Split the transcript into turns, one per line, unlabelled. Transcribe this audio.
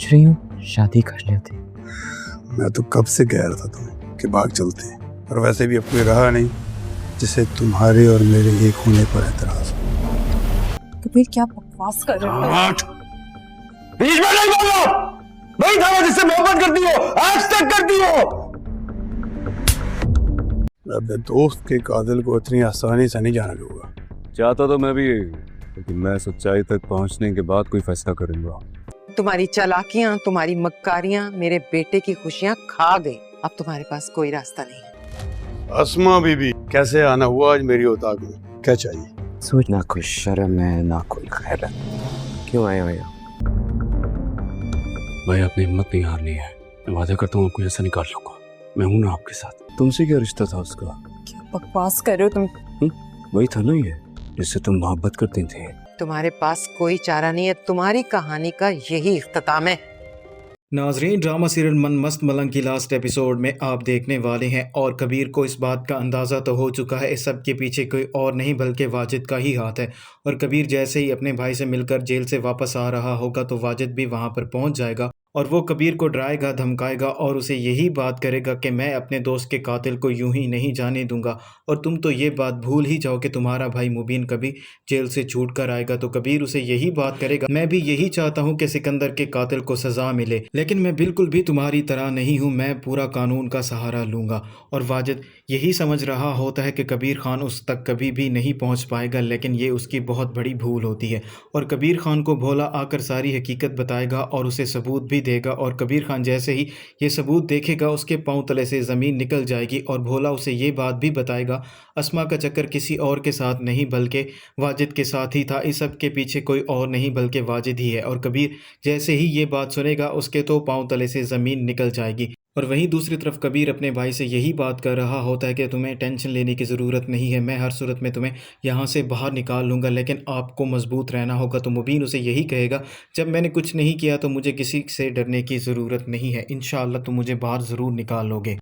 सोच रही हूँ शादी कर लेते।
मैं तो कब से कह रहा था तुम्हें कि भाग चलते हैं, और वैसे भी अब कोई रहा नहीं जिसे तुम्हारे और मेरे एक होने पर एतराज हो।
कबीर क्या बकवास कर रहे हो?
बीच में नहीं बोलो। नहीं था मैं जिससे मोहब्बत करती हो, आज तक करती हो।
मैं अपने दोस्त के कातिल को इतनी आसानी से नहीं जाने दूंगा।
चाहता तो मैं भी, लेकिन मैं सच्चाई तक पहुंचने के बाद कोई फैसला करूंगा।
तुम्हारी चालाकियां, तुम्हारी मक्कारियां मेरे बेटे की खुशियां खा गई। अब तुम्हारे पास कोई रास्ता नहीं है।
अस्मा बीबी, कैसे आना हुआ आज मेरी औताक में? क्या चाहिए?
सोच ना कोई शर्म है ना कोई खैरत, क्यों आए हो यहाँ?
भाई अपनी हिम्मत नहीं हारनी है। मैं वादा करता हूँ आपको ऐसा निकाल लूंगा। मैं हूं ना आपके साथ। तुमसे क्या रिश्ता था उसका?
क्या बकवास कर रहे हो तुम?
वही था ना ये जिससे तुम मोहब्बत करती थी।
तुम्हारे पास कोई चारा नहीं है। तुम्हारी कहानी का यही इख्तिताम है।
नाजरीन, ड्रामा सीरियल मन मस्त मलंग की लास्ट एपिसोड में आप देखने वाले हैं और कबीर को इस बात का अंदाज़ा तो हो चुका है इस सब के पीछे कोई और नहीं बल्कि वाजिद का ही हाथ है। और कबीर जैसे ही अपने भाई से मिलकर जेल से वापस आ रहा होगा तो वाजिद भी वहां पर पहुंच जाएगा और वो कबीर को डराएगा, धमकाएगा और उसे यही बात करेगा कि मैं अपने दोस्त के कातिल को यूं ही नहीं जाने दूंगा और तुम तो ये बात भूल ही जाओ कि तुम्हारा भाई मुबीन कभी जेल से छूट कर आएगा। तो कबीर उसे यही बात करेगा, मैं भी यही चाहता हूं कि सिकंदर के कातिल को सज़ा मिले, लेकिन मैं बिल्कुल भी तुम्हारी तरह नहीं हूं, मैं पूरा कानून का सहारा लूँगा। और वाजिद यही समझ रहा होता है कि कबीर खान उस तक कभी भी नहीं पहुँच पाएगा, लेकिन ये उसकी बहुत बड़ी भूल होती है। और कबीर खान को भोला आकर सारी हकीकत बताएगा और उसे सबूत भी देगा और कबीर खान जैसे ही ये सबूत देखेगा उसके पांव तले से ज़मीन निकल जाएगी और भोला उसे ये बात भी बताएगा अस्मा का चक्कर किसी और के साथ नहीं बल्कि वाजिद के साथ ही था। इस सब के पीछे कोई और नहीं बल्कि वाजिद ही है। और कबीर जैसे ही ये बात सुनेगा उसके तो पांव तले से ज़मीन निकल जाएगी। और वहीं दूसरी तरफ कबीर अपने भाई से यही बात कर रहा होता है कि तुम्हें टेंशन लेने की ज़रूरत नहीं है, मैं हर सूरत में तुम्हें यहाँ से बाहर निकाल लूँगा, लेकिन आपको मजबूत रहना होगा। तो मुबीन उसे यही कहेगा, जब मैंने कुछ नहीं किया तो मुझे किसी से डरने की ज़रूरत नहीं है, इंशाअल्लाह तुम मुझे बाहर ज़रूर निकाल लोगे।